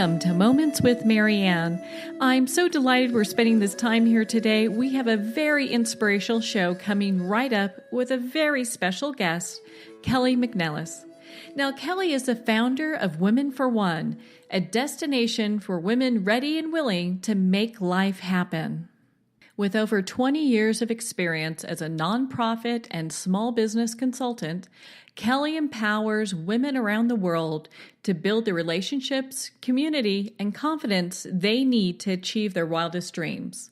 Welcome to Moments with Marianne. I'm so delighted we're spending this time here today. We have a very inspirational show coming right up with a very special guest, Kelly McNelis. Now, Kelly is the founder of Women for One, a destination for women ready and willing to make life happen. With over 20 years of experience as a nonprofit and small business consultant, Kelly empowers women around the world to build the relationships, community, and confidence they need to achieve their wildest dreams.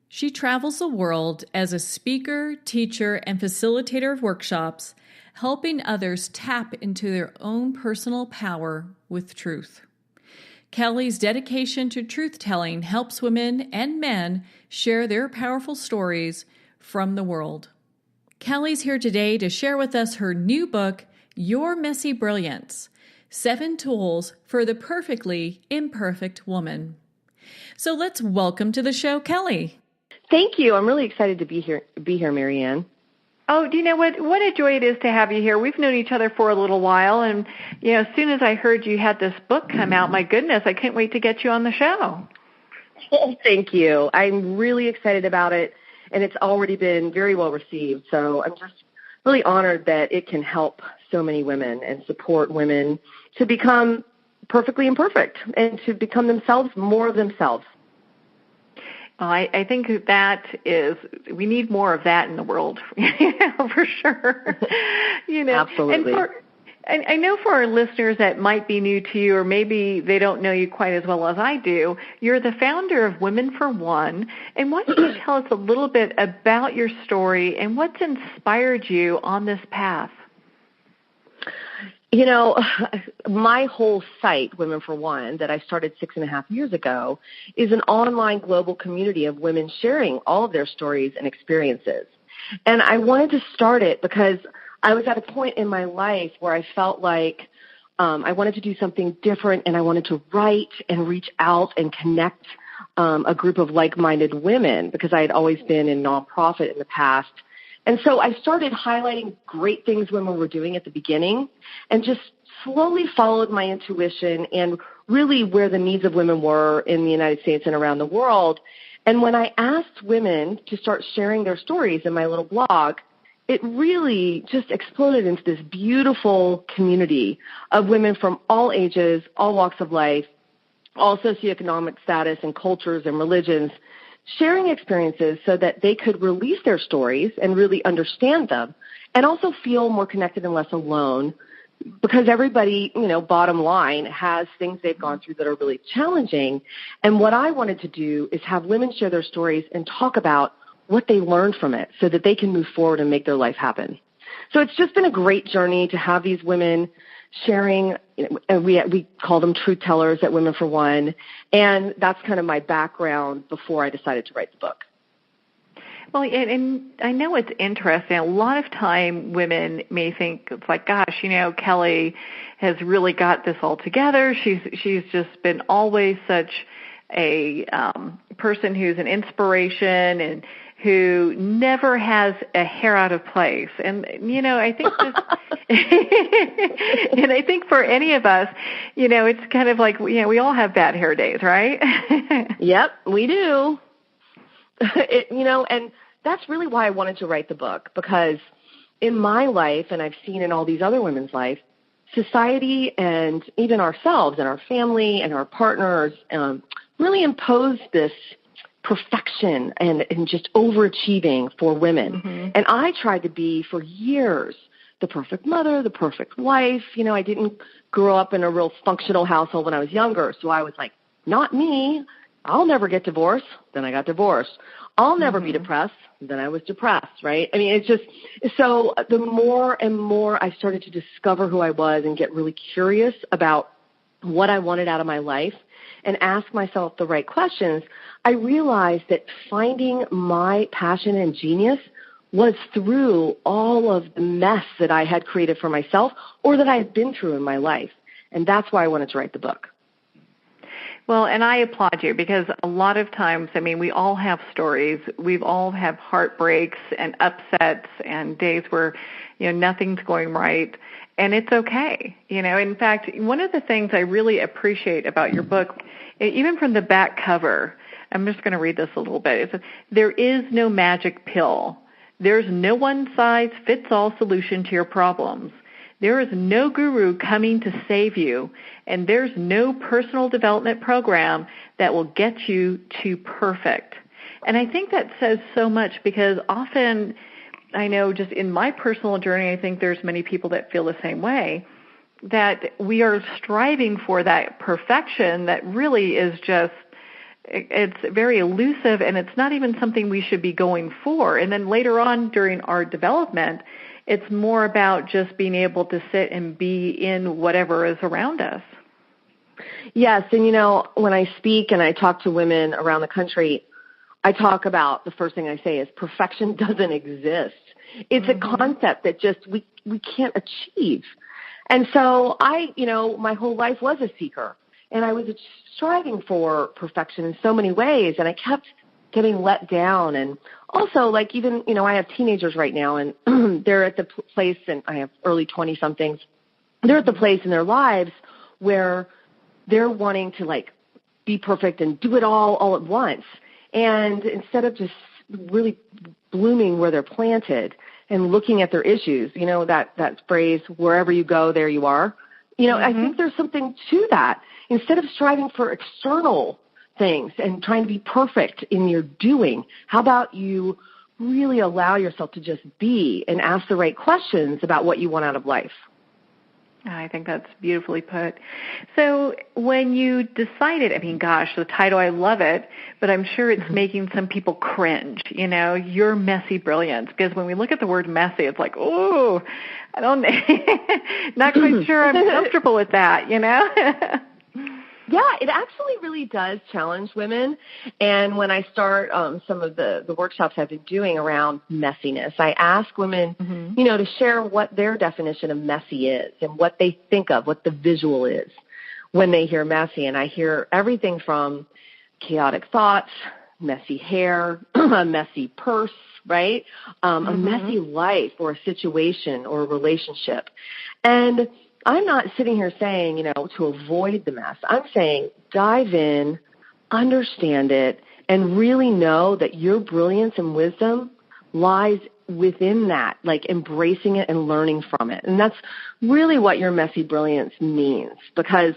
She travels the world as a speaker, teacher, and facilitator of workshops, helping others tap into their own personal power with truth. Kelly's dedication to truth-telling helps women and men share their powerful stories from the world. Kelly's here today to share with us her new book, Your Messy Brilliance: 7 Tools for the Perfectly Imperfect Woman. So let's welcome to the show, Kelly. Thank you. I'm really excited to be here, Marianne. Oh, do you know what a joy it is to have you here. We've known each other for a little while, and as soon as I heard you had this book come out, my goodness, I can't wait to get you on the show. Oh, thank you. I'm really excited about it, and it's already been very well received. So I'm just really honored that it can help so many women and support women to become perfectly imperfect and to become themselves, more of themselves. Well, I think we need more of that in the world, for sure. Absolutely. And I know for our listeners that might be new to you, or maybe they don't know you quite as well as I do, you're the founder of Women for One. And why don't you tell us a little bit about your story and what's inspired you on this path? My whole site, Women for One, that I started 6.5 years ago, is an online global community of women sharing all of their stories and experiences. And I wanted to start it because I was at a point in my life where I felt like I wanted to do something different, and I wanted to write and reach out and connect a group of like-minded women, because I had always been in nonprofit in the past. And so I started highlighting great things women were doing at the beginning and just slowly followed my intuition and really where the needs of women were in the United States and around the world. And when I asked women to start sharing their stories in my little blog, it really just exploded into this beautiful community of women from all ages, all walks of life, all socioeconomic status and cultures and religions, sharing experiences so that they could release their stories and really understand them and also feel more connected and less alone, because everybody, bottom line, has things they've gone through that are really challenging. And what I wanted to do is have women share their stories and talk about what they learned from it so that they can move forward and make their life happen. So it's just been a great journey to have these women sharing. We call them truth tellers at Women for One, and that's kind of my background before I decided to write the book. Well, and I know it's interesting. A lot of time women may think it's like, gosh, Kelly has really got this all together. She's just been always such a person who's an inspiration and who never has a hair out of place. And, I think and I think for any of us, it's kind of like, we all have bad hair days, right? Yep, we do. And that's really why I wanted to write the book, because in my life, and I've seen in all these other women's life, society and even ourselves and our family and our partners really impose this perfection and just overachieving for women. Mm-hmm. And I tried to be for years the perfect mother, the perfect wife. I didn't grow up in a real functional household when I was younger. So I was like, not me. I'll never get divorced. Then I got divorced. I'll never be depressed. Then I was depressed, right? I mean, it's just, so the more and more I started to discover who I was and get really curious about what I wanted out of my life and ask myself the right questions, I realized that finding my passion and genius was through all of the mess that I had created for myself or that I had been through in my life. And that's why I wanted to write the book. Well, and I applaud you, because a lot of times, we all have stories. We all have heartbreaks and upsets and days where, nothing's going right. and it's okay. In fact, one of the things I really appreciate about your book, even from the back cover, I'm just going to read this a little bit. It says, there is no magic pill. There's no one-size-fits-all solution to your problems. There is no guru coming to save you, and there's no personal development program that will get you to perfect. And I think that says so much, because often, I know just in my personal journey, I think there's many people that feel the same way, that we are striving for that perfection that really is just, it's very elusive, and it's not even something we should be going for. And then later on during our development, it's more about just being able to sit and be in whatever is around us. Yes, and when I speak and I talk to women around the country, I talk about, the first thing I say is perfection doesn't exist. It's a concept that just we can't achieve. And so my whole life was a seeker, and I was striving for perfection in so many ways, and I kept getting let down. And also, even, I have teenagers right now, and they're at the place, and I have early 20-somethings, they're at the place in their lives where they're wanting to, be perfect and do it all at once. And instead of just really blooming where they're planted and looking at their issues, that phrase, wherever you go, there you are, I think there's something to that. Instead of striving for external things and trying to be perfect in your doing, how about you really allow yourself to just be and ask the right questions about what you want out of life? I think that's beautifully put. So when you decided, the title, I love it, but I'm sure it's making some people cringe, Your Messy Brilliance. Because when we look at the word messy, it's like, oh, I don't, not quite sure I'm comfortable with that, Yeah, it actually really does challenge women. And when I start some of the workshops I've been doing around messiness, I ask women, to share what their definition of messy is and what they think of, what the visual is when they hear messy. And I hear everything from chaotic thoughts, messy hair, a messy purse, right? A messy life or a situation or a relationship. And I'm not sitting here saying, to avoid the mess. I'm saying dive in, understand it, and really know that your brilliance and wisdom lies within that, embracing it and learning from it. And that's really what your messy brilliance means, because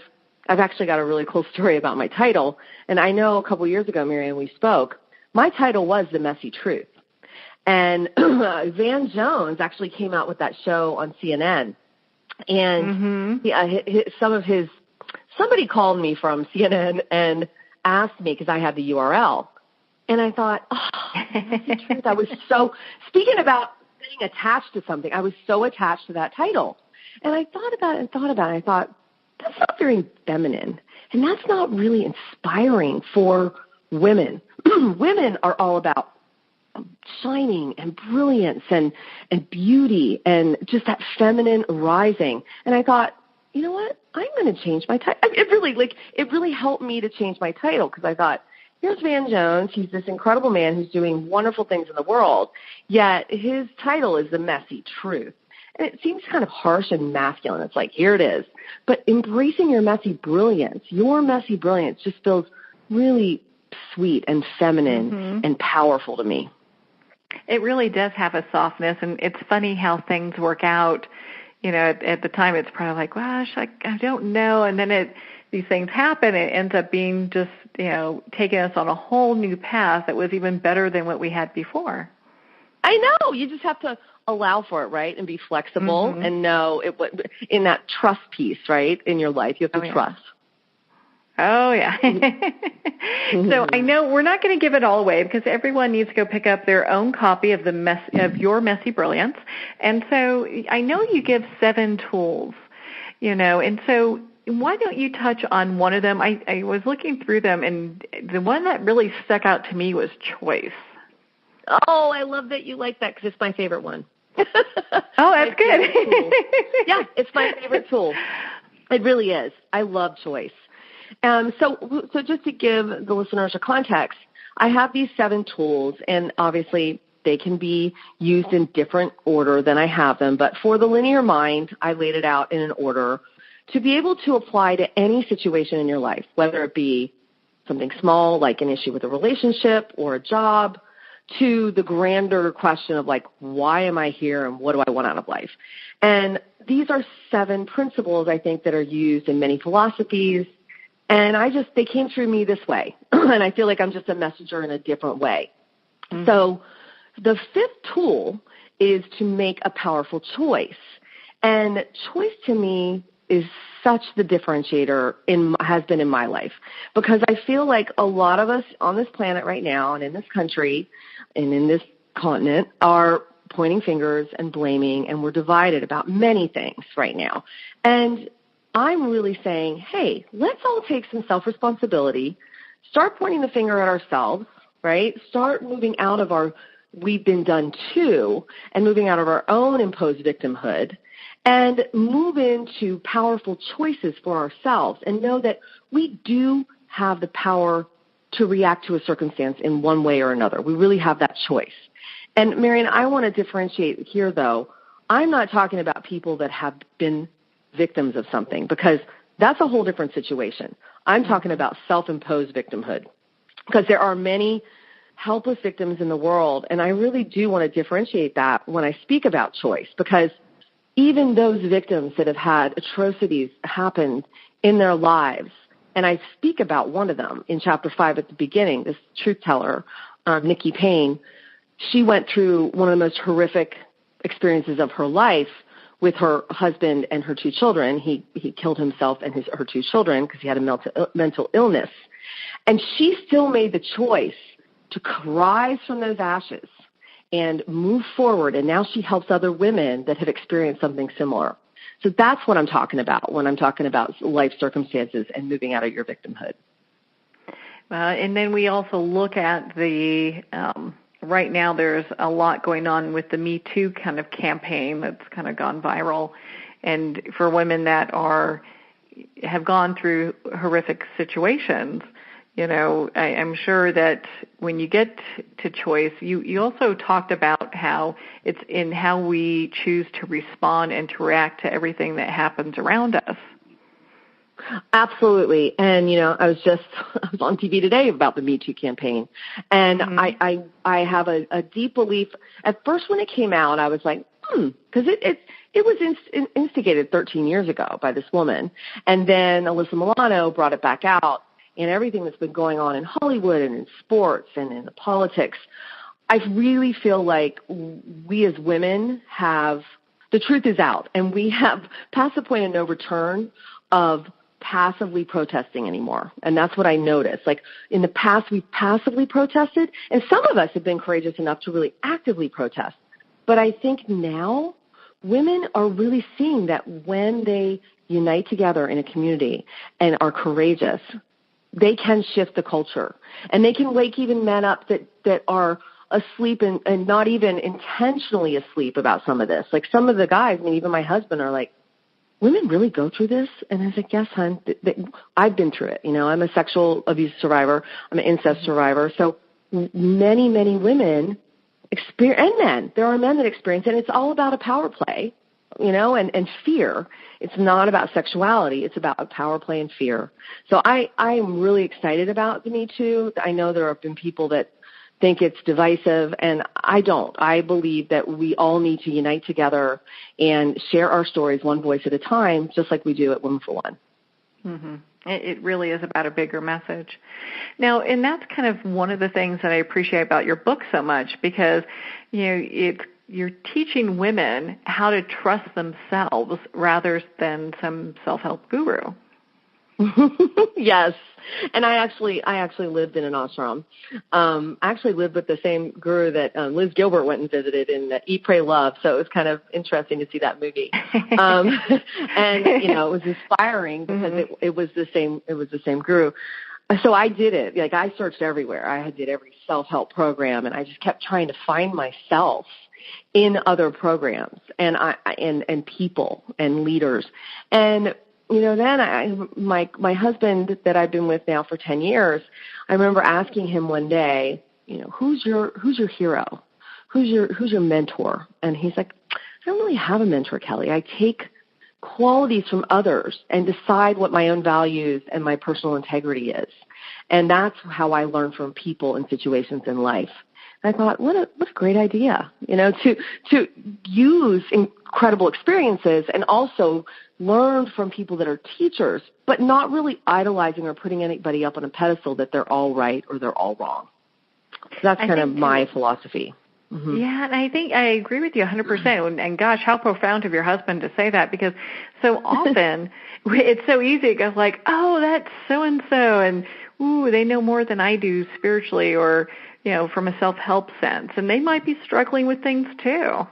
I've actually got a really cool story about my title. And I know a couple years ago, Marianne, we spoke. My title was The Messy Truth. And Van Jones actually came out with that show on CNN. And somebody called me from CNN and asked me, because I had the URL. And I thought, that's the truth. I was speaking about being attached to something, I was so attached to that title. And I thought about it. I thought, that's not very feminine. And that's not really inspiring for women. Women are all about shining and brilliance and beauty and just that feminine rising. And I thought, you know what? I'm going to change my title. It really helped me to change my title, because I thought, here's Van Jones. He's this incredible man who's doing wonderful things in the world, yet his title is The Messy Truth. And it seems kind of harsh and masculine. It's like, here it is. But embracing your messy brilliance just feels really sweet and feminine and powerful to me. It really does have a softness, and it's funny how things work out. At the time it's probably like, gosh, I don't know. And then these things happen. It ends up being just, taking us on a whole new path that was even better than what we had before. I know. You just have to allow for it, right, and be flexible and know in that trust piece, right, in your life. You have to trust. Oh, yeah. So I know we're not going to give it all away, because everyone needs to go pick up their own copy of of Your Messy Brilliance. And so I know you give 7 tools, and so why don't you touch on one of them? I was looking through them, and the one that really stuck out to me was choice. Oh, I love that you like that, because it's my favorite one. Oh, that's good. Yeah, it's my favorite tool. It really is. I love choice. So just to give the listeners a context, I have these 7 tools, and obviously They can be used in different order than I have them, but for the linear mind, I laid it out in an order to be able to apply to any situation in your life, whether it be something small like an issue with a relationship or a job, to the grander question of like, why am I here and what do I want out of life? And these are 7 principles, I think, that are used in many philosophies. And they came through me this way. And I feel like I'm just a messenger in a different way. Mm-hmm. So the 5th tool is to make a powerful choice. And choice to me is such the differentiator has been in my life, because I feel like a lot of us on this planet right now and in this country and in this continent are pointing fingers and blaming, and we're divided about many things right now. And I'm really saying, hey, let's all take some self-responsibility, start pointing the finger at ourselves, right? Start moving out of our we've been done to and moving out of our own imposed victimhood, and move into powerful choices for ourselves and know that we do have the power to react to a circumstance in one way or another. We really have that choice. And Marianne, I want to differentiate here, though. I'm not talking about people that have been victims of something, because that's a whole different situation. I'm talking about self-imposed victimhood, because there are many helpless victims in the world, and I really do want to differentiate that when I speak about choice, because even those victims that have had atrocities happen in their lives, and I speak about one of them in Chapter 5 at the beginning, this truth teller, Nikki Payne. She went through one of the most horrific experiences of her life with her husband and her 2 children. He killed himself and her 2 children because he had a mental illness. And she still made the choice to rise from those ashes and move forward, and now she helps other women that have experienced something similar. So that's what I'm talking about when I'm talking about life circumstances and moving out of your victimhood. And then we also look at the right now there's a lot going on with the Me Too kind of campaign that's kind of gone viral, and for women that have gone through horrific situations. You know, I'm sure that when you get to choice, you also talked about how it's in how we choose to respond and to react to everything that happens around us. Absolutely. And, you know, I was on TV today about the Me Too campaign. And mm-hmm. I have a deep belief. At first when it came out, I was like, because it was instigated 13 years ago by this woman. And then Alyssa Milano brought it back out. And everything that's been going on in Hollywood and in sports and in the politics, I really feel like we as women the truth is out, and we have past the point of no return of passively protesting anymore. And that's what I noticed. Like in the past, we've passively protested, and some of us have been courageous enough to really actively protest. But I think now women are really seeing that when they unite together in a community and are courageous, they can shift the culture, and they can wake even men up that are asleep and not even intentionally asleep about some of this. Like some of the guys, I mean, even my husband are like, women really go through this? And I was like, yes, hon, I've been through it. You know, I'm a sexual abuse survivor. I'm an incest survivor. So many, many women experience, and men, there are men that experience it, and it's all about a power play, you know, and fear. It's not about sexuality. It's about power play and fear. So I'm really excited about the Me Too. I know there have been people that think it's divisive, and I don't. I believe that we all need to unite together and share our stories one voice at a time, just like we do at Women for One. Mm-hmm. It really is about a bigger message. Now, and that's kind of one of the things that I appreciate about your book so much, because, you know, you're teaching women how to trust themselves rather than some self-help guru. Yes. And I actually lived in an ashram. I actually lived with the same guru that Liz Gilbert went and visited in Eat, Pray, Love. So it was kind of interesting to see that movie. And, you know, it was inspiring because it was the same guru. So I did it. Like I searched everywhere. I did every self-help program, and I just kept trying to find myself in other programs and people and leaders. And, you know, then my husband that I've been with now for 10 years, I remember asking him one day, you know, who's your hero? who's your mentor? And he's like, I don't really have a mentor, Kelly. I take qualities from others and decide what my own values and my personal integrity is. And that's how I learn from people and situations in life. And I thought, what a great idea, to use incredible experiences and also learn from people that are teachers, but not really idolizing or putting anybody up on a pedestal that they're all right or they're all wrong. So that's kind of my philosophy. Mm-hmm. Yeah, and I think I agree with you 100%. And gosh, how profound of your husband to say that, because so often it's so easy. It goes like, oh, that's so-and-so, and ooh, they know more than I do spiritually or, from a self-help sense. And they might be struggling with things too.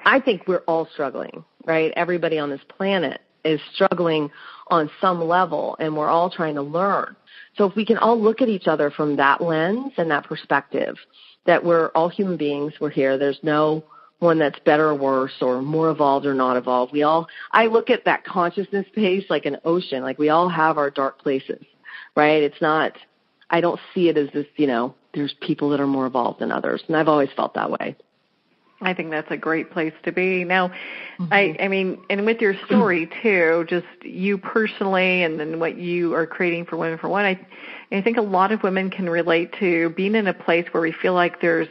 I think we're all struggling, right? Everybody on this planet is struggling on some level, and we're all trying to learn. So if we can all look at each other from that lens and that perspective, that we're all human beings, we're here, there's no one that's better or worse or more evolved or not evolved. I look at that consciousness space like an ocean, like we all have our dark places, right? It's not, I don't see it as this, there's people that are more evolved than others, and I've always felt that way. I think that's a great place to be. Now, mm-hmm. I mean, and with your story too, just you personally and then what you are creating for Women for One, I think a lot of women can relate to being in a place where we feel like there's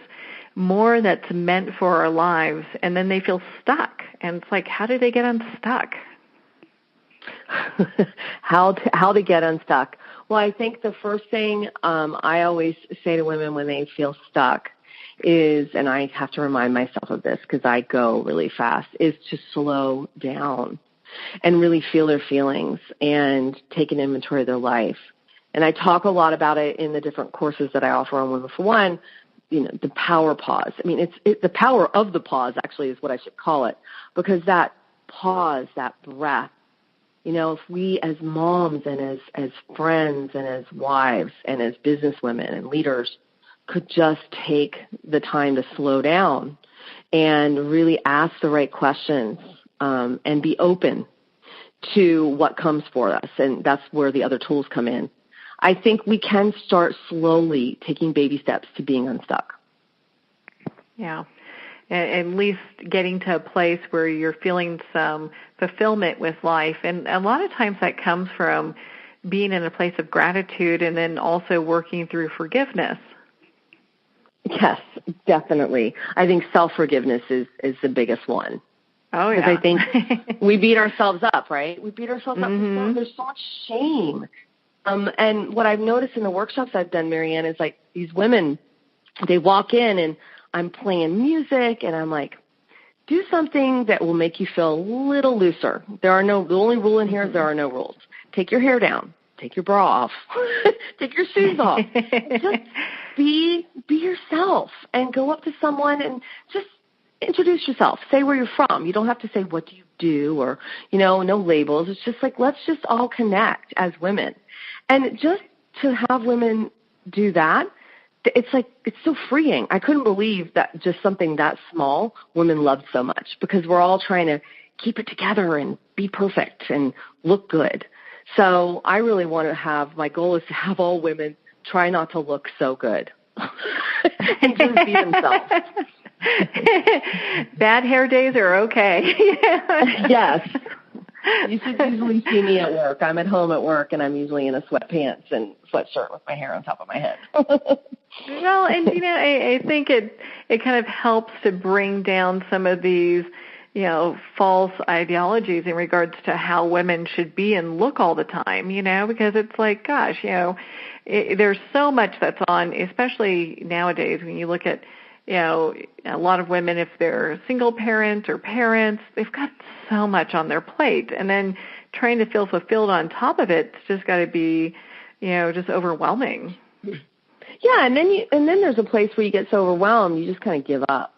more that's meant for our lives, and then they feel stuck. And it's like, how do they get unstuck? How to get unstuck? Well, I think the first thing I always say to women when they feel stuck is, and I have to remind myself of this because I go really fast, is to slow down and really feel their feelings and take an inventory of their life. And I talk a lot about it in the different courses that I offer on Women for One, the power pause. I mean, it's the power of the pause actually is what I should call it, because that pause, that breath, if we as moms and as friends and as wives and as businesswomen and leaders could just take the time to slow down and really ask the right questions and be open to what comes for us. And that's where the other tools come in. I think we can start slowly taking baby steps to being unstuck. Yeah. At least getting to a place where you're feeling some fulfillment with life. And a lot of times that comes from being in a place of gratitude and then also working through forgiveness. Yes, definitely. I think self-forgiveness is the biggest one. Oh, yeah. Because I think we beat ourselves up, right? We beat ourselves mm-hmm. up. There's so much shame. And what I've noticed in the workshops I've done, Marianne, is like these women, they walk in and I'm playing music and I'm like, do something that will make you feel a little looser. The only rule in here is there are no rules. Take your hair down. Take your bra off. Take your shoes off. Just be yourself and go up to someone and just introduce yourself. Say where you're from. You don't have to say what do you do or, no labels. It's just like, let's just all connect as women. And just to have women do that, it's like, it's so freeing. I couldn't believe that just something that small women loved so much, because we're all trying to keep it together and be perfect and look good. So I really want to my goal is to have all women try not to look so good and just be themselves. Bad hair days are okay. Yes. You should usually see me at work. I'm at home at work, and I'm usually in a sweatpants and sweatshirt with my hair on top of my head. Well, and, I think it kind of helps to bring down some of these, false ideologies in regards to how women should be and look all the time, because it's like, gosh, there's so much that's on, especially nowadays when you look at, a lot of women, if they're single parents or parents, they've got so much on their plate. And then trying to feel fulfilled on top of it's just got to be, just overwhelming. Yeah, and then there's a place where you get so overwhelmed, you just kind of give up.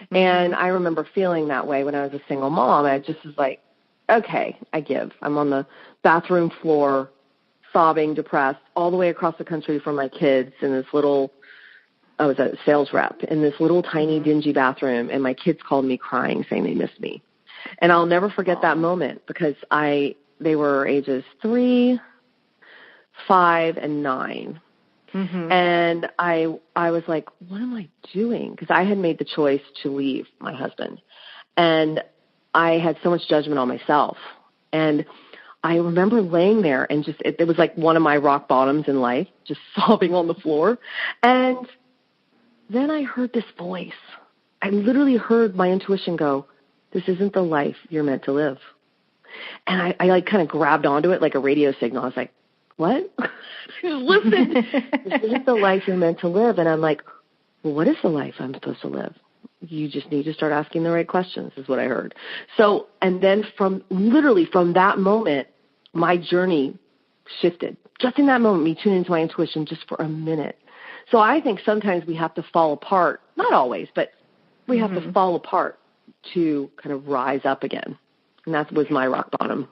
Mm-hmm. And I remember feeling that way when I was a single mom. I just was like, okay, I give. I'm on the bathroom floor, sobbing, depressed, all the way across the country from my kids in this little, I was a sales rep, in this little tiny dingy bathroom, and my kids called me crying saying they missed me. And I'll never forget that moment, because they were ages 3, 5, and 9. Mm-hmm. And I was like, what am I doing? Because I had made the choice to leave my husband. And I had so much judgment on myself. And I remember laying there and just, it was like one of my rock bottoms in life, just sobbing on the floor. And then I heard this voice. I literally heard my intuition go, this isn't the life you're meant to live. And I like kind of grabbed onto it like a radio signal. I was like, what? Listen, this isn't the life you're meant to live. And I'm like, well, what is the life I'm supposed to live? You just need to start asking the right questions, is what I heard. So, and then from that moment, my journey shifted. Just in that moment, me tuning into my intuition just for a minute. So I think sometimes we have to fall apart, not always, but we have to fall apart to kind of rise up again. And that was my rock bottom.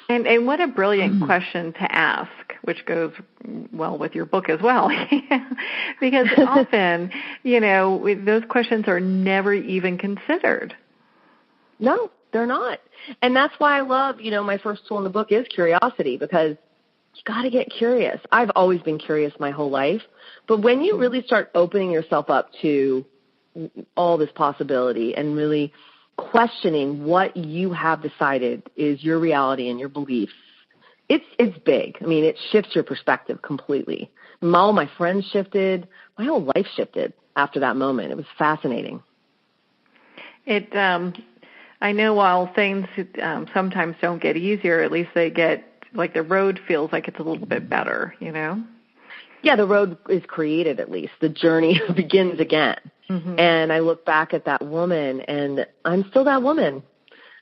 And what a brilliant question to ask, which goes well with your book as well. Because often, those questions are never even considered. No, they're not. And that's why I love, my first tool in the book is curiosity, because you got to get curious. I've always been curious my whole life. But when you really start opening yourself up to all this possibility and really questioning what you have decided is your reality and your beliefs, it's big. I mean, it shifts your perspective completely. All my friends shifted. My whole life shifted after that moment. It was fascinating. I know while things sometimes don't get easier, at least they get, like the road feels like it's a little bit better, Yeah, the road is created at least. The journey begins again. Mm-hmm. And I look back at that woman, and I'm still that woman,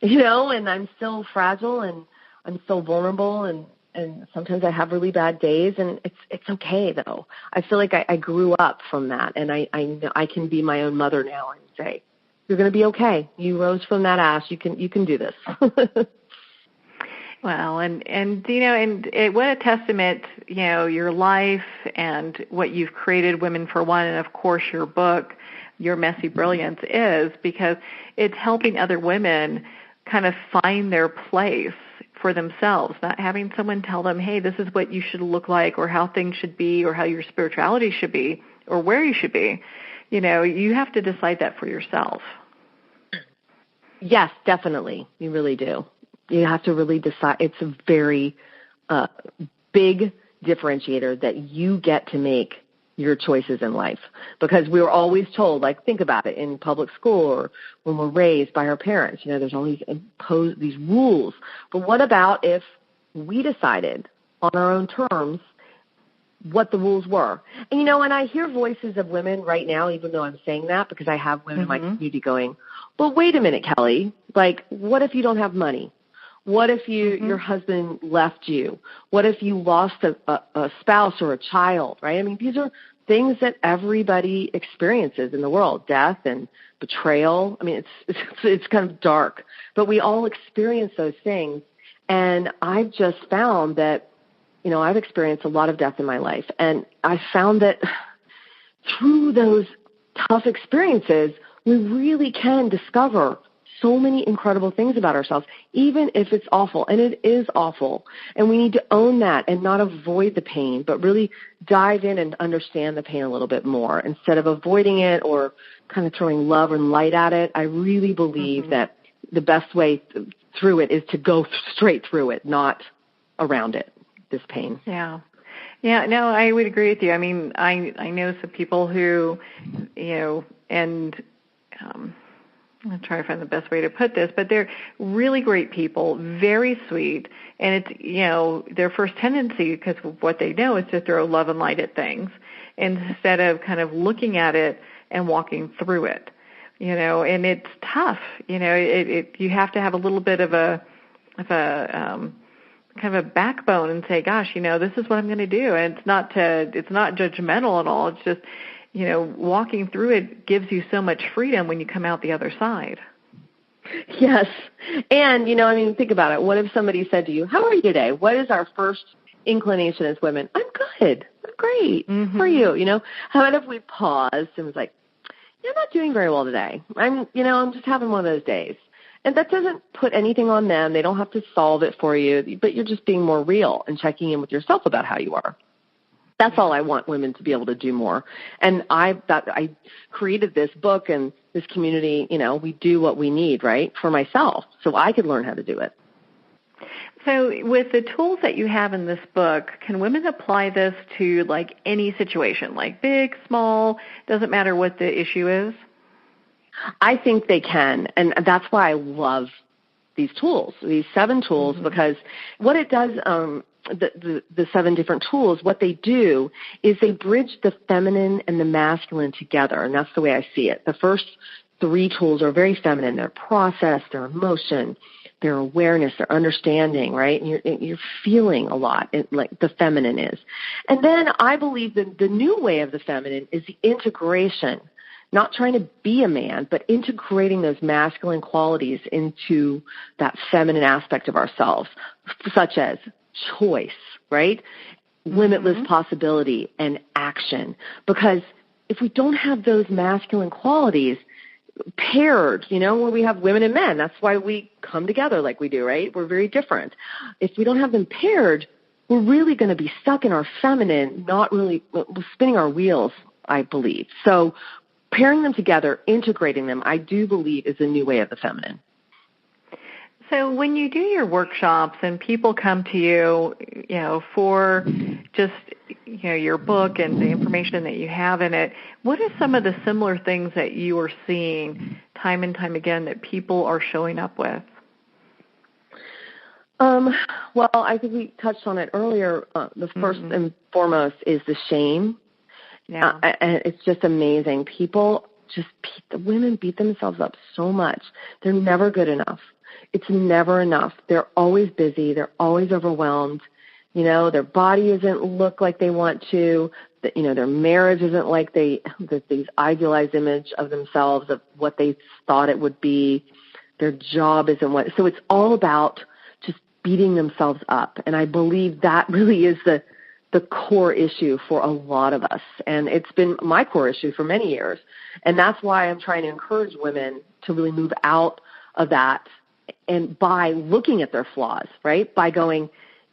and I'm still fragile, and I'm still vulnerable, and sometimes I have really bad days, and it's okay, though. I feel like I grew up from that, and I can be my own mother now and say, you're going to be okay. You rose from that ash. You can do this. Well, and what a testament, your life and what you've created, Women for One, and of course your book, Your Messy Brilliance, is, because it's helping other women kind of find their place for themselves, not having someone tell them, hey, this is what you should look like, or how things should be, or how your spirituality should be, or where you should be. You have to decide that for yourself. Yes, definitely. You really do. You have to really decide. It's a very big differentiator that you get to make your choices in life, because we were always told, like, think about it, in public school or when we're raised by our parents, there's all these rules. But what about if we decided on our own terms what the rules were? And, and I hear voices of women right now, even though I'm saying that, because I have women in my community going, well, wait a minute, Kelly, like, what if you don't have money? What if your husband left you? What if you lost a spouse or a child, right? I mean, these are things that everybody experiences in the world, death and betrayal. I mean, it's kind of dark, but we all experience those things. And I've just found that, I've experienced a lot of death in my life. And I found that through those tough experiences, we really can discover so many incredible things about ourselves, even if it's awful. And it is awful. And we need to own that and not avoid the pain, but really dive in and understand the pain a little bit more instead of avoiding it or kind of throwing love and light at it. I really believe that the best way through it is to go straight through it, not around it, this pain. Yeah. Yeah, no, I would agree with you. I mean, I know some people who, I'm trying to find the best way to put this, but they're really great people, very sweet, and it's, their first tendency, because what they know, is to throw love and light at things instead of kind of looking at it and walking through it, and it's tough, you have to have a little bit of a kind of a backbone and say, gosh, this is what I'm going to do, and it's not judgmental at all. It's just, walking through it gives you so much freedom when you come out the other side. Yes. And, think about it. What if somebody said to you, how are you today? What is our first inclination as women? I'm good. I'm great. How are you? How about if we paused and was like, I'm not doing very well today. I'm just having one of those days. And that doesn't put anything on them. They don't have to solve it for you, but you're just being more real and checking in with yourself about how you are. That's all I want women to be able to do more. And I created this book and this community, we do what we need, right, for myself, so I could learn how to do it. So with the tools that you have in this book, can women apply this to like any situation, like big, small, doesn't matter what the issue is? I think they can, and that's why I love these tools, these 7 tools, because what it does, the 7 different tools, what they do is they bridge the feminine and the masculine together, and that's the way I see it. The first 3 tools are very feminine. They're process, their emotion, their awareness, their understanding, right? And you're feeling a lot, like the feminine is. And then I believe that the new way of the feminine is the integration, not trying to be a man, but integrating those masculine qualities into that feminine aspect of ourselves, such as choice, right? Limitless possibility and action. Because if we don't have those masculine qualities paired, where we have women and men, that's why we come together like we do, right? We're very different. If we don't have them paired, we're really going to be stuck in our feminine, not really spinning our wheels, I believe. So pairing them together, integrating them, I do believe is a new way of the feminine. So when you do your workshops and people come to you, for just, your book and the information that you have in it, what are some of the similar things that you are seeing time and time again that people are showing up with? Well, I think we touched on it earlier. The first and foremost is the shame. Yeah. And it's just amazing. The women beat themselves up so much. They're never good enough. It's never enough. They're always busy. They're always overwhelmed. Their body doesn't look like they want to. Their marriage isn't like these idealized image of themselves of what they thought it would be. Their job isn't what. So it's all about just beating themselves up. And I believe that really is the core issue for a lot of us. And it's been my core issue for many years. And that's why I'm trying to encourage women to really move out of that, and by looking at their flaws, right? By going,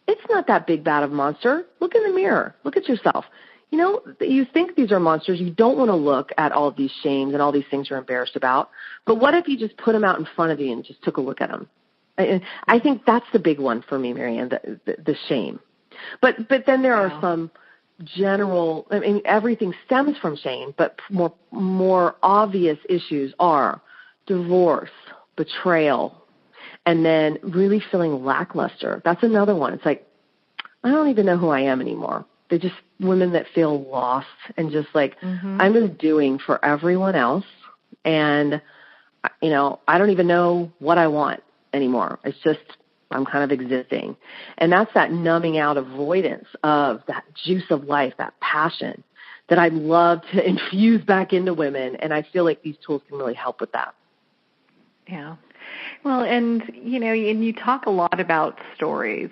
it's not that big bad of a monster. Look in the mirror. Look at yourself. You think these are monsters. You don't want to look at all of these shames and all these things you're embarrassed about. But what if you just put them out in front of you and just took a look at them? And I think that's the big one for me, Marianne, the shame. But then there are some general, everything stems from shame, but more obvious issues are divorce, betrayal, and then really feeling lackluster. That's another one. It's like, I don't even know who I am anymore. They're just women that feel lost and just like, I'm just doing for everyone else. And, I don't even know what I want anymore. It's just, I'm kind of existing. And that's that numbing out avoidance of that juice of life, that passion that I'd love to infuse back into women. And I feel like these tools can really help with that. Yeah. Well, and you talk a lot about stories.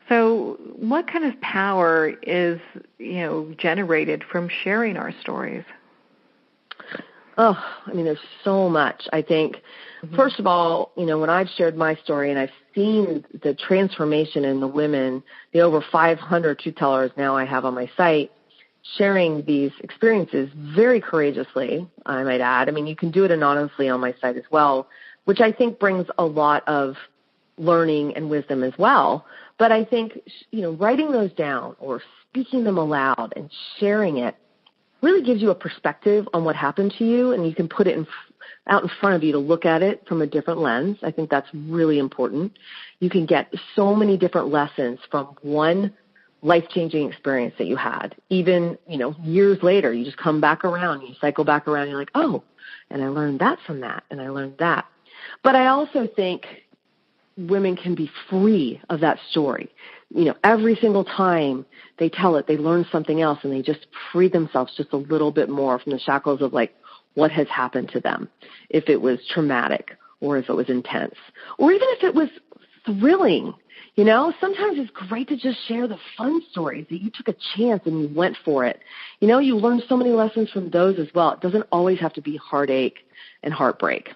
So what kind of power is, generated from sharing our stories? Oh, there's so much. I think, first of all, when I've shared my story and I've seen the transformation in the women, the over 500 truth tellers now I have on my site, sharing these experiences very courageously, I might add. You can do it anonymously on my site as well, which I think brings a lot of learning and wisdom as well. But I think, writing those down or speaking them aloud and sharing it really gives you a perspective on what happened to you, and you can put it out in front of you to look at it from a different lens. I think that's really important. You can get so many different lessons from one life-changing experience that you had. Even, years later, you just come back around, you cycle back around, and you're like, oh, and I learned that from that, and I learned that. But I also think women can be free of that story. Every single time they tell it, they learn something else, and they just free themselves just a little bit more from the shackles of like what has happened to them, if it was traumatic or if it was intense, or even if it was thrilling. Sometimes it's great to just share the fun stories that you took a chance and you went for it. You learn so many lessons from those as well. It doesn't always have to be heartache and heartbreak.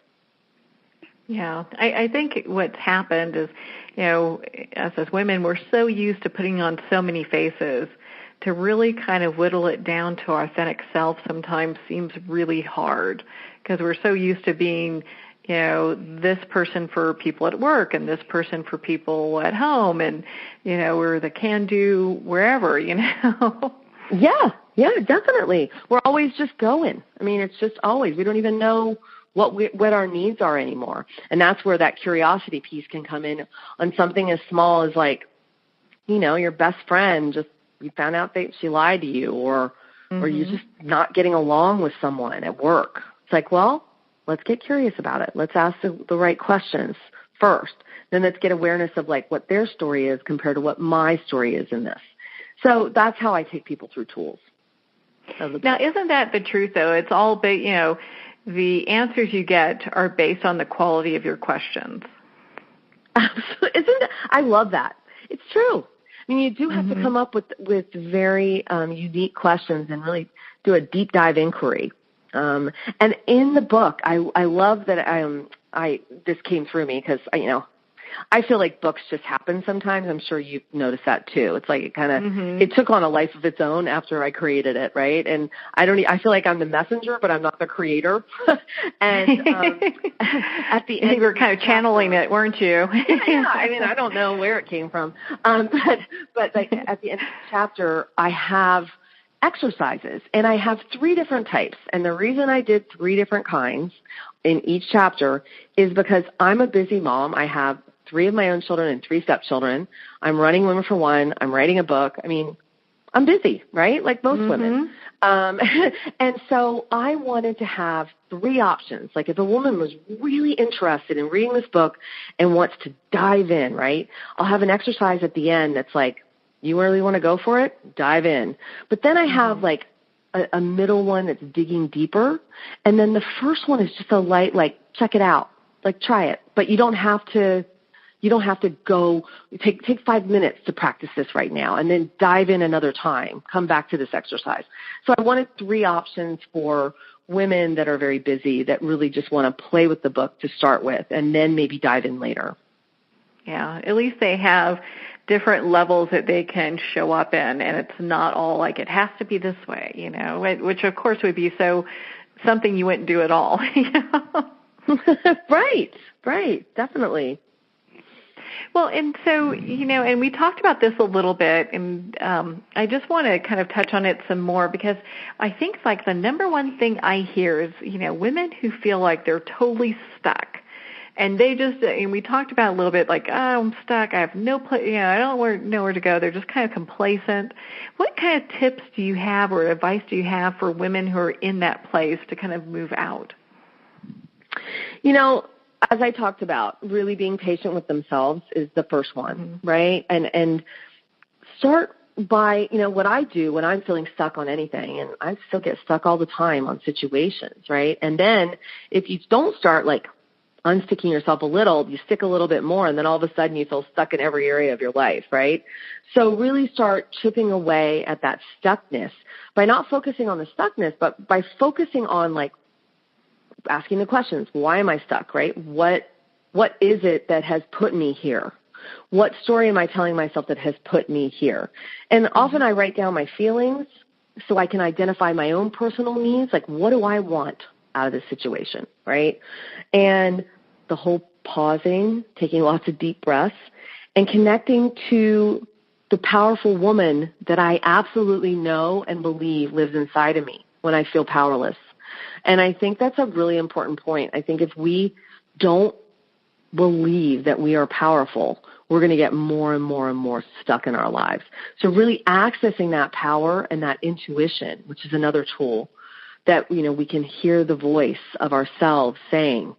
Yeah, I think what's happened is, us as women, we're so used to putting on so many faces to really kind of whittle it down to our authentic self sometimes seems really hard because we're so used to being, this person for people at work and this person for people at home, and, we're the can-do wherever, Yeah, definitely. We're always just going. I mean, it's just always. We don't even know what our needs are anymore. And that's where that curiosity piece can come in on something as small as like, your best friend you found out that she lied to you, or you're just not getting along with someone at work. It's like, well, let's get curious about it. Let's ask the right questions first. Then let's get awareness of like what their story is compared to what my story is in this. So that's how I take people through tools. Now, isn't that the truth, though? It's all, the answers you get are based on the quality of your questions. Absolutely. I love that. It's true. I mean, you do have to come up with very unique questions and really do a deep dive inquiry. And in the book, I love that this came through me because, I feel like books just happen sometimes. I'm sure you've noticed that too. It's like it kind of it took on a life of its own after I created it, right? And I feel like I'm the messenger, but I'm not the creator. And at the end, you were kind of channeling it, weren't you? Yeah. I mean, I don't know where it came from, but like at the end of the chapter, I have exercises, and I have 3 different types. And the reason I did 3 different kinds in each chapter is because I'm a busy mom. I have 3 of my own children and 3 stepchildren. I'm running Women for One. I'm writing a book. I mean, I'm busy, right? Like most women. And so I wanted to have 3 options. Like if a woman was really interested in reading this book and wants to dive in, right? I'll have an exercise at the end that's like, you really want to go for it? Dive in. But then I have like a middle one that's digging deeper. And then the first one is just a light, like, check it out. Like, try it. But you don't have to go take 5 minutes to practice this right now and then dive in another time. Come back to this exercise. So I wanted 3 options for women that are very busy that really just want to play with the book to start with and then maybe dive in later. Yeah, at least they have different levels that they can show up in, and it's not all like it has to be this way, which of course would be something you wouldn't do at all. Right, definitely. Well, and so, and we talked about this a little bit, and I just want to kind of touch on it some more because I think like the number one thing I hear is, women who feel like they're totally stuck. And and we talked about a little bit like, I'm stuck, I have no place, I don't know where to go. They're just kind of complacent. What kind of tips do you have or advice do you have for women who are in that place to kind of move out? As I talked about, really being patient with themselves is the first one, right? And start by, what I do when I'm feeling stuck on anything, and I still get stuck all the time on situations, right? And then if you don't start like unsticking yourself a little, you stick a little bit more, and then all of a sudden you feel stuck in every area of your life, right? So really start chipping away at that stuckness by not focusing on the stuckness, but by focusing on like asking the questions. Why am I stuck, right? What is it that has put me here? What story am I telling myself that has put me here? And often I write down my feelings so I can identify my own personal needs, like what do I want out of this situation, right? And the whole pausing, taking lots of deep breaths, and connecting to the powerful woman that I absolutely know and believe lives inside of me when I feel powerless. And I think that's a really important point. I think if we don't believe that we are powerful, we're going to get more and more and more stuck in our lives. So really accessing that power and that intuition, which is another tool that, we can hear the voice of ourselves saying,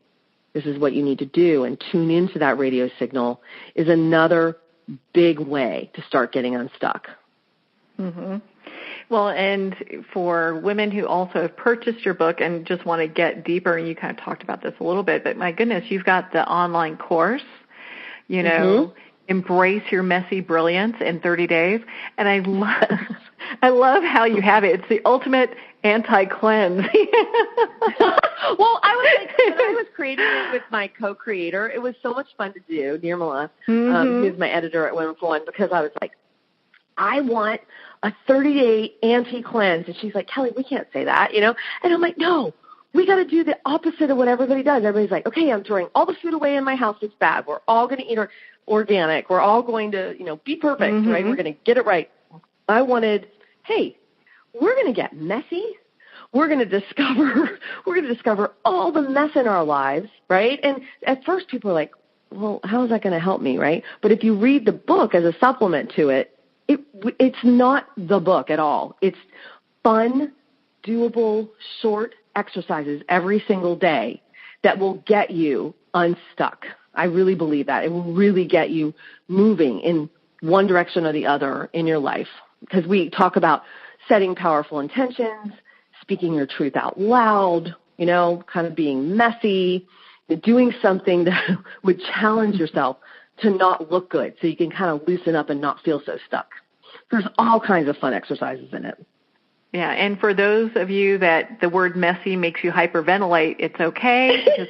this is what you need to do, and tune into that radio signal is another big way to start getting unstuck. Mm-hmm. Well, and for women who also have purchased your book and just want to get deeper, and you kind of talked about this a little bit, but my goodness, you've got the online course, Embrace Your Messy Brilliance in 30 days. And I love how you have it. It's the ultimate anti-cleanse. Well, when I was creating it with my co-creator, it was so much fun to do, Nirmala, who's my editor at Women for One, because I was like, I want a 30-day anti-cleanse. And she's like, Kelly, we can't say that, And I'm like, no, we got to do the opposite of what everybody does. Everybody's like, okay, I'm throwing all the food away in my house that's bad. We're all going to eat organic. We're all going to, be perfect, right? We're going to get it right. I wanted, hey, we're going to get messy. We're going to discover all the mess in our lives, right? And at first people are like, well, how is that going to help me, right? But if you read the book as a supplement to it, it's not the book at all. It's fun, doable, short exercises every single day that will get you unstuck. I really believe that. It will really get you moving in one direction or the other in your life, because we talk about setting powerful intentions, speaking your truth out loud, kind of being messy, doing something that would challenge yourself to not look good so you can kind of loosen up and not feel so stuck. There's all kinds of fun exercises in it. Yeah, and for those of you that the word messy makes you hyperventilate, it's okay, because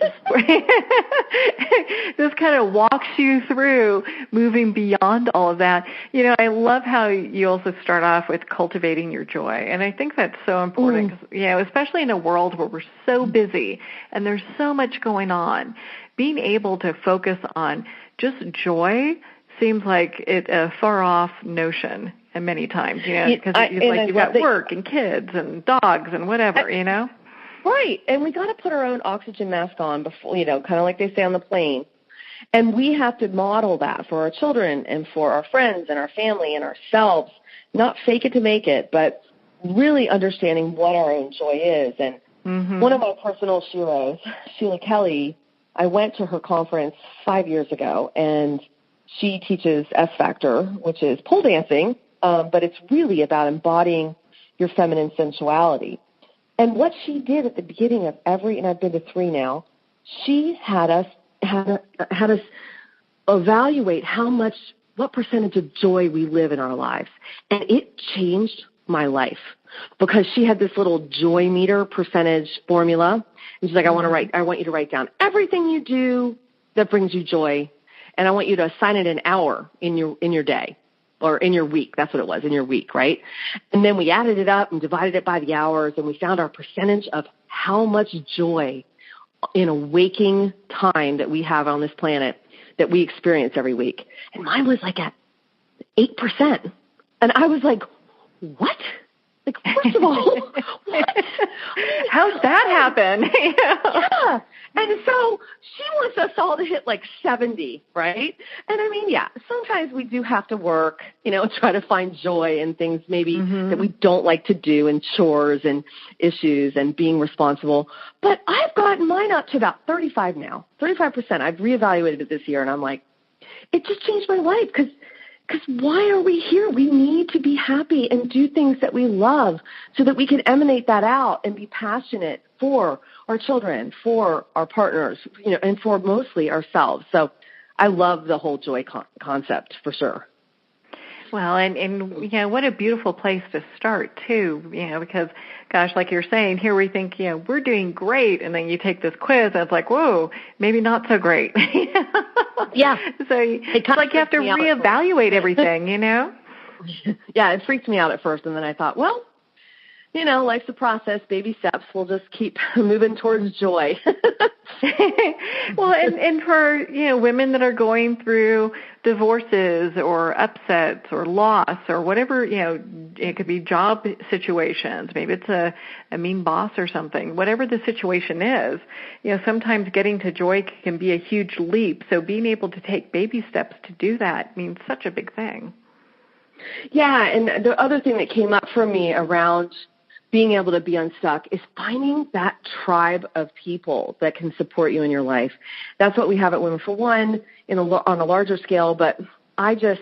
this kind of walks you through moving beyond all of that. I love how you also start off with cultivating your joy, and I think that's so important, because, especially in a world where we're so busy and there's so much going on, being able to focus on just joy seems like a far-off notion. And many times, because you've got work and kids and dogs and whatever, Right, and we got to put our own oxygen mask on before, kind of like they say on the plane. And we have to model that for our children and for our friends and our family and ourselves, not fake it to make it, but really understanding what our own joy is. And one of my personal Sheilas, Sheila Kelly, I went to her conference 5 years ago, and she teaches S Factor, which is pole dancing. But it's really about embodying your feminine sensuality. And what she did at the beginning of and I've been to 3 now, she had us evaluate what percentage of joy we live in our lives. And it changed my life, because she had this little joy meter percentage formula. And she's like, I want you to write down everything you do that brings you joy, and I want you to assign it an hour in your day. Or in your week, that's what it was, in your week, right? And then we added it up and divided it by the hours, and we found our percentage of how much joy in a waking time that we have on this planet that we experience every week. And mine was like at 8%. And I was like, what? Like, first of all, what? How's that happen? Yeah. And so she wants us all to hit like 70, right? And I mean, yeah, sometimes we do have to work, try to find joy in things maybe that we don't like to do, and chores and issues and being responsible. But I've gotten mine up to about 35 now, 35%. I've reevaluated it this year, and I'm like, it just changed my life, because why are we here? We need to be happy and do things that we love so that we can emanate that out and be passionate for our children, for our partners, and for mostly ourselves. So I love the whole joy concept for sure. Well, and what a beautiful place to start, too, because, gosh, like you're saying, here we think, we're doing great, and then you take this quiz, and it's like, whoa, maybe not so great. Yeah. So it's like you have to reevaluate everything, Yeah, it freaked me out at first, and then I thought, well, life's a process, baby steps. We'll just keep moving towards joy. Well, and for, women that are going through divorces or upsets or loss or whatever, it could be job situations. Maybe it's a mean boss or something. Whatever the situation is, sometimes getting to joy can be a huge leap. So being able to take baby steps to do that means such a big thing. Yeah, and the other thing that came up for me around being able to be unstuck is finding that tribe of people that can support you in your life. That's what we have at Women for One on a larger scale, but I just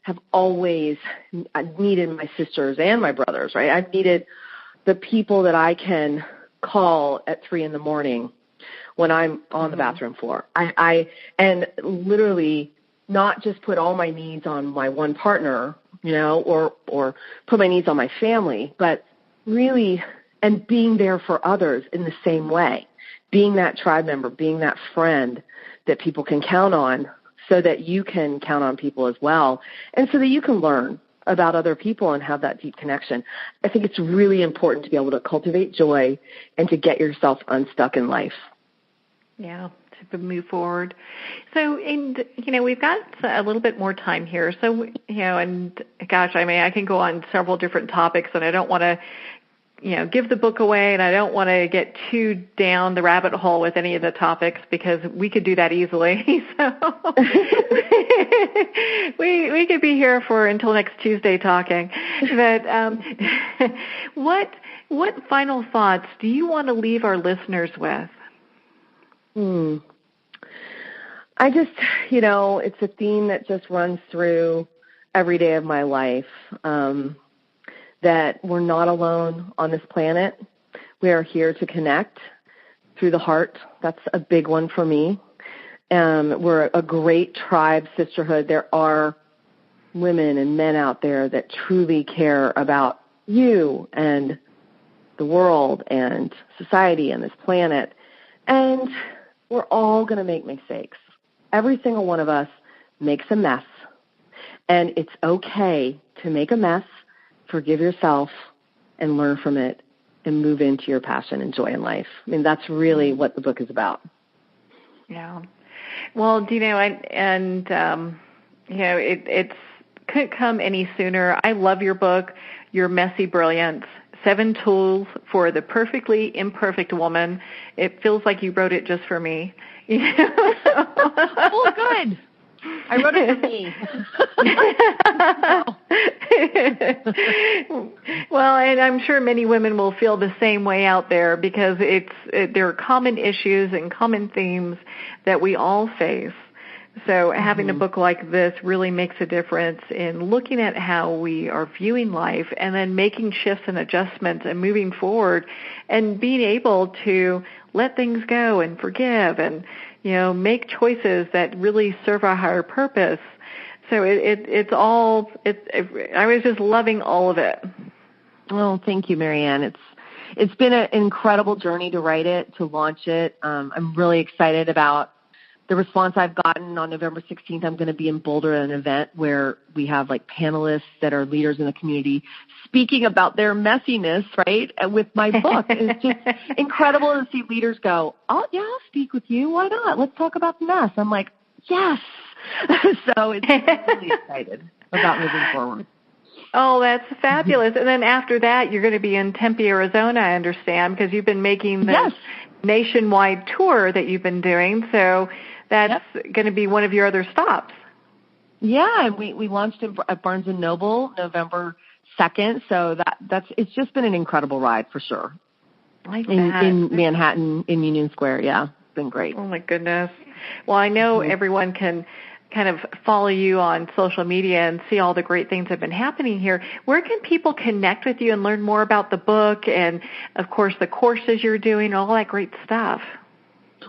have always needed my sisters and my brothers, right? I've needed the people that I can call at 3 a.m. when I'm on the bathroom floor. I literally not just put all my needs on my one partner, or put my needs on my family, but really, and being there for others in the same way, being that tribe member, being that friend that people can count on, so that you can count on people as well, and so that you can learn about other people and have that deep connection. I think it's really important to be able to cultivate joy and to get yourself unstuck in life. Yeah, to move forward. So, and, we've got a little bit more time here. So, and gosh, I can go on several different topics, and I don't want to, give the book away, and I don't want to get too down the rabbit hole with any of the topics because we could do that easily. So we could be here until next Tuesday talking. But what final thoughts do you want to leave our listeners with? I just, it's a theme that just runs through every day of my life. That we're not alone on this planet. We are here to connect through the heart. That's a big one for me. We're a great tribe, sisterhood. There are women and men out there that truly care about you and the world and society and this planet. And we're all going to make mistakes. Every single one of us makes a mess. And it's okay to make a mess. Forgive yourself and learn from it and move into your passion and joy in life. That's really what the book is about. Yeah. Well, it couldn't come any sooner. I love your book, Your Messy Brilliance, 7 Tools for the Perfectly Imperfect Woman. It feels like you wrote it just for me. Oh, good. I wrote it for me. Well, and I'm sure many women will feel the same way out there because there are common issues and common themes that we all face. So having a book like this really makes a difference in looking at how we are viewing life and then making shifts and adjustments and moving forward and being able to let things go and forgive and, make choices that really serve our higher purpose. So I was just loving all of it. Oh, thank you, Marianne. It's been an incredible journey to write it, to launch it. I'm really excited about the response I've gotten. On November 16th, I'm going to be in Boulder at an event where we have panelists that are leaders in the community speaking about their messiness, right, with my book. It's just incredible to see leaders go, oh, yeah, I'll speak with you. Why not? Let's talk about the mess. I'm like, yes. So it's really excited about moving forward. Oh, that's fabulous. And then after that, you're going to be in Tempe, Arizona, I understand, because you've been making this nationwide tour that you've been doing. So that's going to be one of your other stops. Yeah, we launched at Barnes & Noble November 2nd. So it's just been an incredible ride for sure. Like in Manhattan, in Union Square. Yeah, it's been great. Oh, my goodness. Well, I know everyone can kind of follow you on social media and see all the great things that have been happening here. Where can people connect with you and learn more about the book and, of course, the courses you're doing, all that great stuff?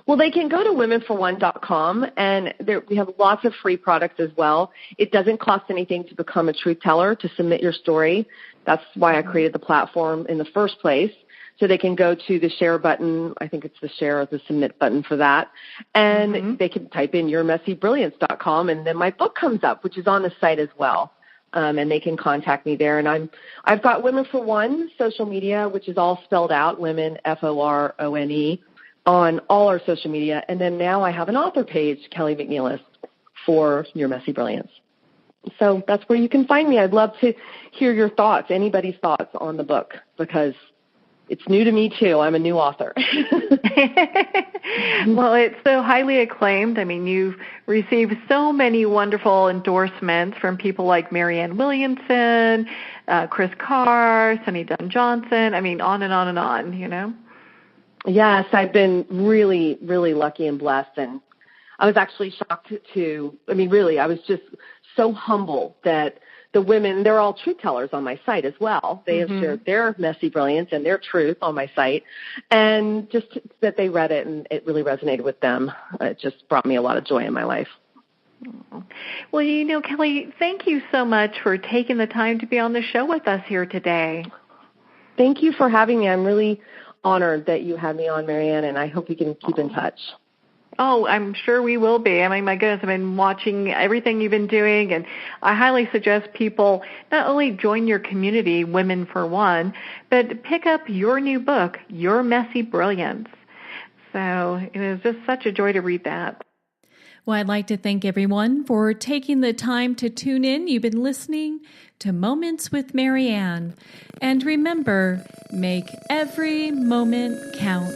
Well, they can go to womenforone.com, and we have lots of free products as well. It doesn't cost anything to become a truth teller, to submit your story. That's why I created the platform in the first place. So they can go to the share button. I think it's the share or the submit button for that. And they can type in yourmessybrilliance.com, and then my book comes up, which is on the site as well. And they can contact me there. And I've got Women for One social media, which is all spelled out, women, FORONE, on all our social media. And then now I have an author page, Kelly McNelis, for Your Messy Brilliance. So that's where you can find me. I'd love to hear your thoughts, anybody's thoughts on the book, because it's new to me, too. I'm a new author. Well, it's so highly acclaimed. I mean, you've received so many wonderful endorsements from people like Marianne Williamson, Chris Carr, Sunny Dunn Johnson. I mean, on and on and on, Yes, I've been really, really lucky and blessed. And I was actually shocked I was just so humble that the women, they're all truth tellers on my site as well. They have shared their messy brilliance and their truth on my site. And just that they read it and it really resonated with them. It just brought me a lot of joy in my life. Well, Kelly, thank you so much for taking the time to be on the show with us here today. Thank you for having me. I'm really honored that you had me on, Marianne, and I hope we can keep in touch. Oh, I'm sure we will be. I mean, my goodness, I've been watching everything you've been doing, and I highly suggest people not only join your community, Women for One, but pick up your new book, Your Messy Brilliance. So it is just such a joy to read that. Well, I'd like to thank everyone for taking the time to tune in. You've been listening to Moments with Marianne. And remember, make every moment count.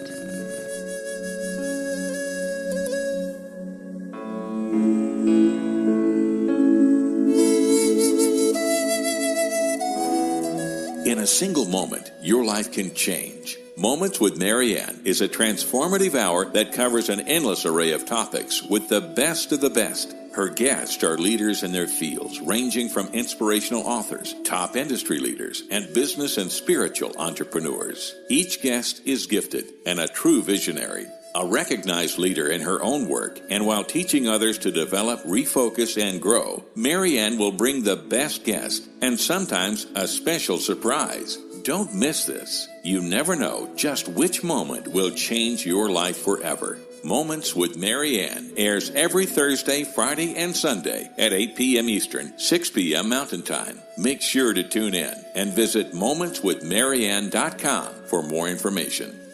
In a single moment, your life can change. Moments with Marianne is a transformative hour that covers an endless array of topics with the best of the best. Her guests are leaders in their fields, ranging from inspirational authors, top industry leaders, and business and spiritual entrepreneurs. Each guest is gifted and a true visionary, a recognized leader in her own work, and while teaching others to develop, refocus, and grow, Marianne will bring the best guest and sometimes a special surprise. Don't miss this. You never know just which moment will change your life forever. Moments with Marianne airs every Thursday, Friday, and Sunday at 8 p.m. Eastern, 6 p.m. Mountain Time. Make sure to tune in and visit momentswithmarianne.com for more information.